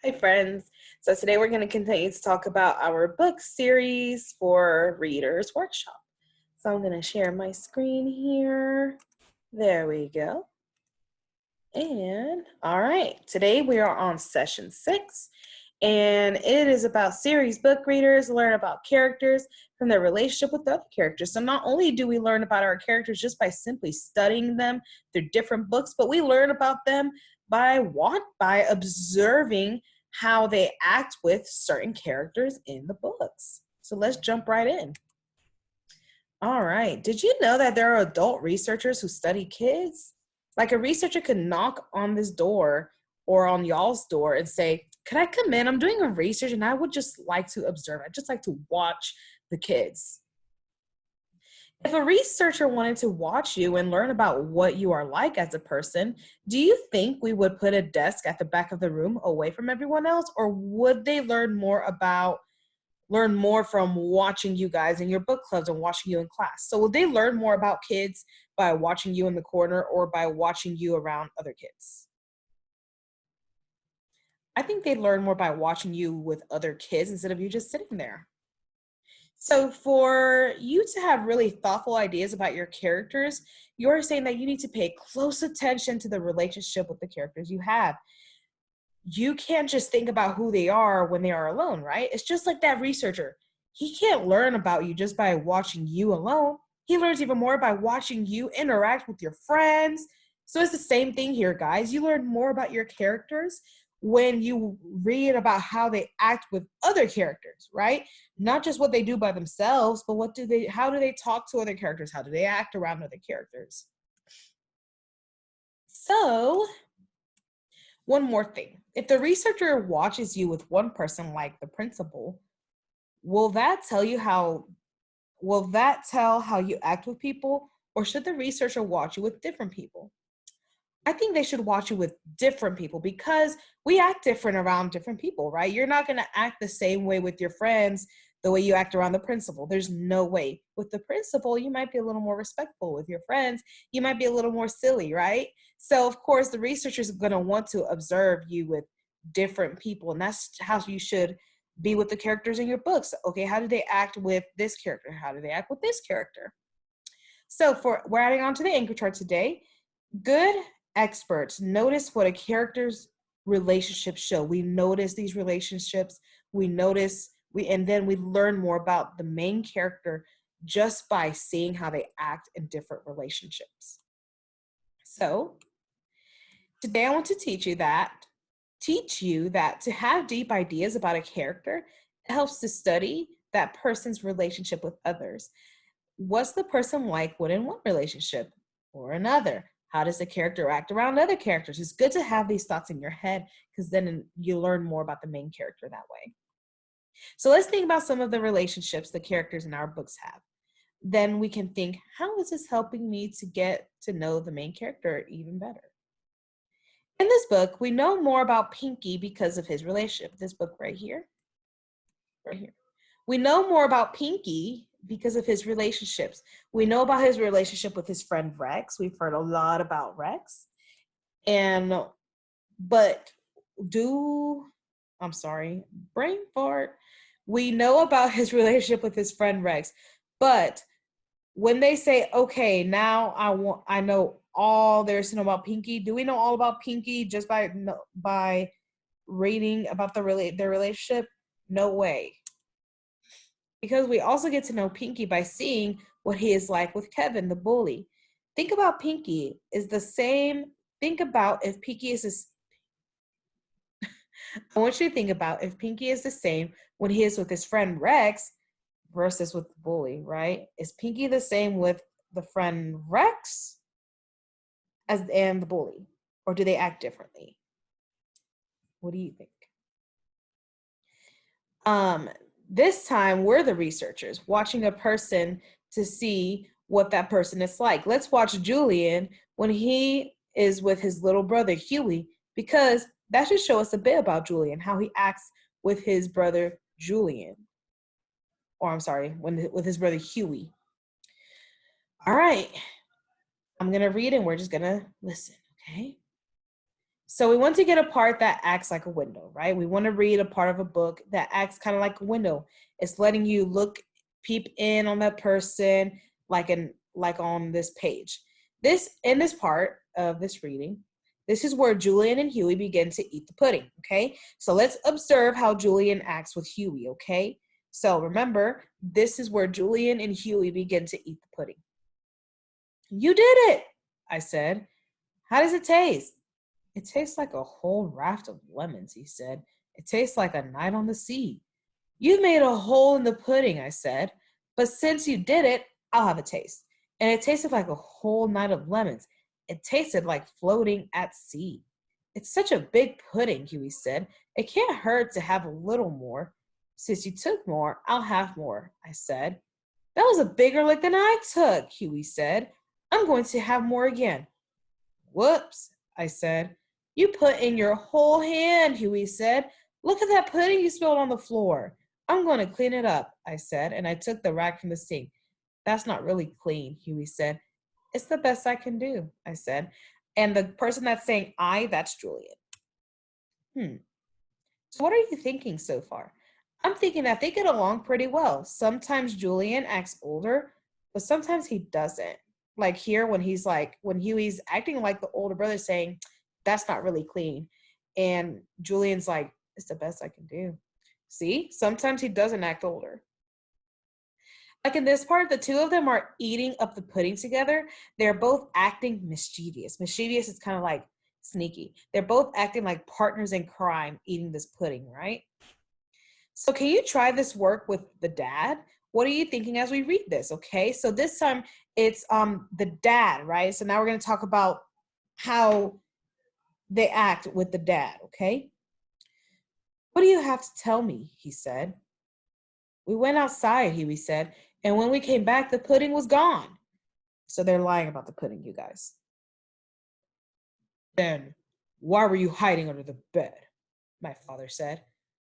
Hi, friends. So today we're going to continue to talk about our book series for Readers Workshop. So I'm going to share my screen here. There we go. And all right, today we are on session 6, and it is about series book readers learn about characters from their relationship with other characters. So not only do we learn about our characters just by simply studying them through different books, but we learn about them by observing how they act with certain characters in the books. So let's jump right in. All right. Did you know that there are adult researchers who study kids? Like a researcher could knock on this door or on y'all's door and say, could I come in? I'm doing a research and I would just like to observe. I'd just like to watch the kids. If a researcher wanted to watch you and learn about what you are like as a person, do you think we would put a desk at the back of the room away from everyone else? Or would they learn more from watching you guys in your book clubs and watching you in class? So will they learn more about kids by watching you in the corner or by watching you around other kids? I think they learn more by watching you with other kids instead of you just sitting there. So for you to have really thoughtful ideas about your characters, you're saying that you need to pay close attention to the relationship with the characters you have. You can't just think about who they are when they are alone, right? It's just like that researcher. He can't learn about you just by watching you alone. He learns even more by watching you interact with your friends. So it's the same thing here, guys. You learn more about your characters when you read about how they act with other characters, right? Not just what they do by themselves, but how do they talk to other characters? How do they act around other characters? So one more thing. If the researcher watches you with one person like the principal, will that tell how you act with people, or should the researcher watch you with different people? I think they should watch you with different people because we act different around different people, right? You're not going to act the same way with your friends the way you act around the principal. There's no way. With the principal, you might be a little more respectful. With your friends, you might be a little more silly, right? So, of course, the researchers are going to want to observe you with different people, and that's how you should be with the characters in your books. Okay, how do they act with this character? How do they act with this character? So, we're adding on to the anchor chart today. Good experts notice what a character's relationships show. We notice these relationships, and then we learn more about the main character just by seeing how they act in different relationships. So today I want to teach you that to have deep ideas about a character, it helps to study that person's relationship with others. What's the person like when in one relationship or another? How does the character act around other characters? It's good to have these thoughts in your head because then you learn more about the main character that way. So let's think about some of the relationships the characters in our books have. Then we can think, how is this helping me to get to know the main character even better? In this book, we know more about Pinky because of his relationship. This book right here. We know more about Pinky because of his relationships. We know about his relationship with his friend Rex. We've heard a lot about Rex. Brain fart. We know about his relationship with his friend Rex, but when they say, okay, now I know all there is to know about Pinky, do we know all about Pinky just by reading about their relationship? No way. Because we also get to know Pinky by seeing what he is like with Kevin, the bully. Think about Pinky is the same. Think about if Pinky is this. I want you to think about if Pinky is the same when he is with his friend Rex versus with the bully, right? Is Pinky the same with the friend Rex and the bully? Or do they act differently? What do you think? This time we're the researchers watching a person to see what that person is like. Let's watch Julian when he is with his little brother Huey, because that should show us a bit about Julian, how he acts with his brother Julian. Or I'm sorry, with his brother Huey. All right, I'm going to read and we're just going to listen, okay? So we want to get a part that acts like a window, right? We want to read a part of a book that acts kind of like a window. It's letting you look, peep in on that person, like on this page. This in this part of this reading, this is where Julian and Huey begin to eat the pudding. Okay, so let's observe how Julian acts with Huey. Okay, so remember, this is where Julian and Huey begin to eat the pudding. You did it, I said. How does it taste? It tastes like a whole raft of lemons, he said. It tastes like a night on the sea. You made a hole in the pudding, I said. But since you did it, I'll have a taste. And it tasted like a whole night of lemons. It tasted like floating at sea. It's such a big pudding, Huey said. It can't hurt to have a little more. Since you took more, I'll have more, I said. That was a bigger lick than I took, Huey said. I'm going to have more again. Whoops, I said. You put in your whole hand, Huey said. Look at that pudding you spilled on the floor. I'm going to clean it up, I said, and I took the rag from the sink. That's not really clean, Huey said. It's the best I can do, I said. And the person that's saying that's Julian. So what are you thinking so far? I'm thinking that they get along pretty well. Sometimes Julian acts older, but sometimes he doesn't. Like here when Huey's acting like the older brother saying, that's not really clean. And Julian's like, it's the best I can do. See, sometimes he doesn't act older. Like in this part, the two of them are eating up the pudding together. They're both acting mischievous. Mischievous is kind of like sneaky. They're both acting like partners in crime eating this pudding, right? So can you try this work with the dad? What are you thinking as we read this? Okay, so this time it's the dad, right? So now we're going to talk about how they act with the dad, okay? What do you have to tell me? He said. We went outside, Huey said, and when we came back, the pudding was gone. So they're lying about the pudding, you guys. Then why were you hiding under the bed? My father said.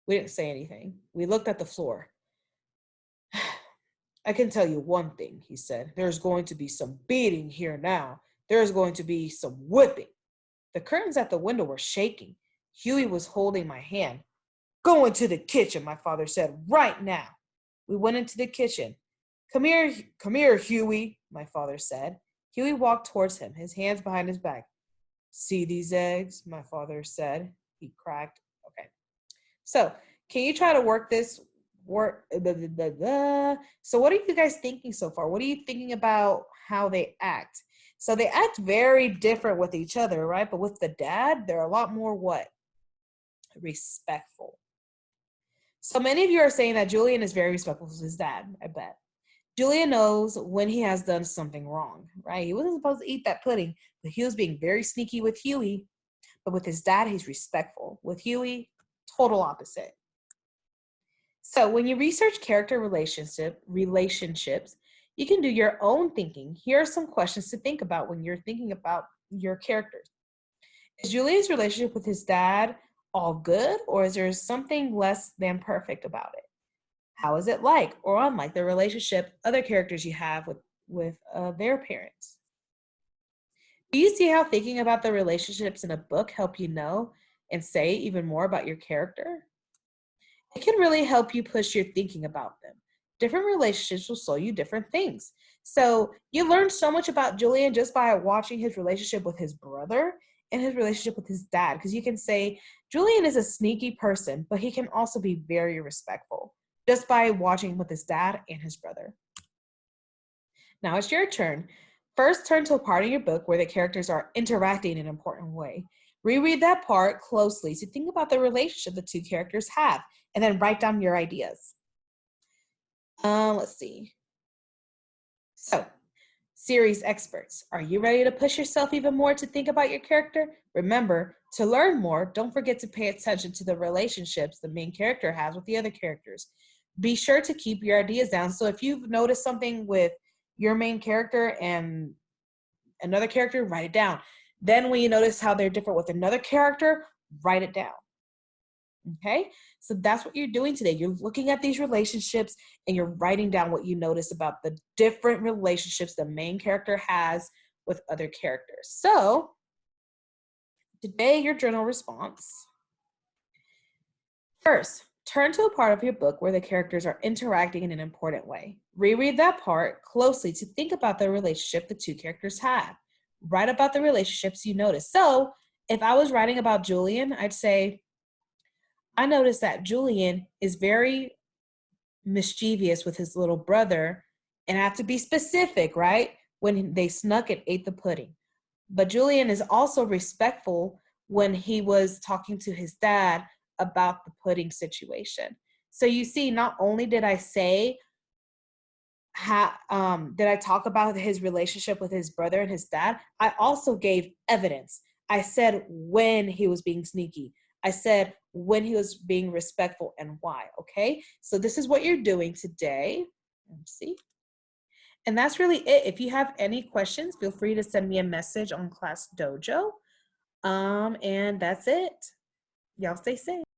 We didn't say anything. We looked at the floor. I can tell you one thing, he said. There's going to be some beating here now. There's going to be some whipping. The curtains at the window were shaking. Huey was holding my hand. Go into the kitchen, my father said, right now. We went into the kitchen. Come here, Huey, my father said. Huey walked towards him, his hands behind his back. See these eggs, my father said. He cracked. Okay. So, can you try to work this? So what are you guys thinking so far? What are you thinking about how they act? So they act very different with each other, right? But with the dad, they're a lot more what? Respectful. So many of you are saying that Julian is very respectful to his dad, I bet. Julian knows when he has done something wrong, right? He wasn't supposed to eat that pudding, but he was being very sneaky with Huey. But with his dad, he's respectful. With Huey, total opposite. So when you research character relationships, you can do your own thinking. Here are some questions to think about when you're thinking about your characters. Is Julian's relationship with his dad all good, or is there something less than perfect about it? How is it like or unlike the relationship other characters you have with their parents? Do you see how thinking about the relationships in a book help you know and say even more about your character? It can really help you push your thinking about them. Different relationships will show you different things. So you learn so much about Julian just by watching his relationship with his brother and his relationship with his dad. Because you can say Julian is a sneaky person, but he can also be very respectful just by watching with his dad and his brother. Now it's your turn. First, turn to a part in your book where the characters are interacting in an important way. Reread that part closely to think about the relationship the two characters have, and then write down your ideas. Let's see. So, series experts, are you ready to push yourself even more to think about your character? Remember, to learn more, don't forget to pay attention to the relationships the main character has with the other characters. Be sure to keep your ideas down. So if you've noticed something with your main character and another character, write it down. Then when you notice how they're different with another character, write it down. Okay, so that's what you're doing today. You're looking at these relationships and you're writing down what you notice about the different relationships the main character has with other characters. So Today, your journal response. First, turn to a part of your book where the characters are interacting in an important way. Reread that part closely to think about the relationship the two characters have. Write about the relationships you notice. So, if I was writing about Julian, I'd say, I noticed that Julian is very mischievous with his little brother, and I have to be specific, right? When they snuck and ate the pudding. But Julian is also respectful when he was talking to his dad about the pudding situation. So you see, not only did I say did I talk about his relationship with his brother and his dad, I also gave evidence. I said when he was being sneaky. I said when he was being respectful and why, okay? So this is what you're doing today. Let's see. And that's really it. If you have any questions, feel free to send me a message on Class Dojo. And that's it. Y'all stay safe.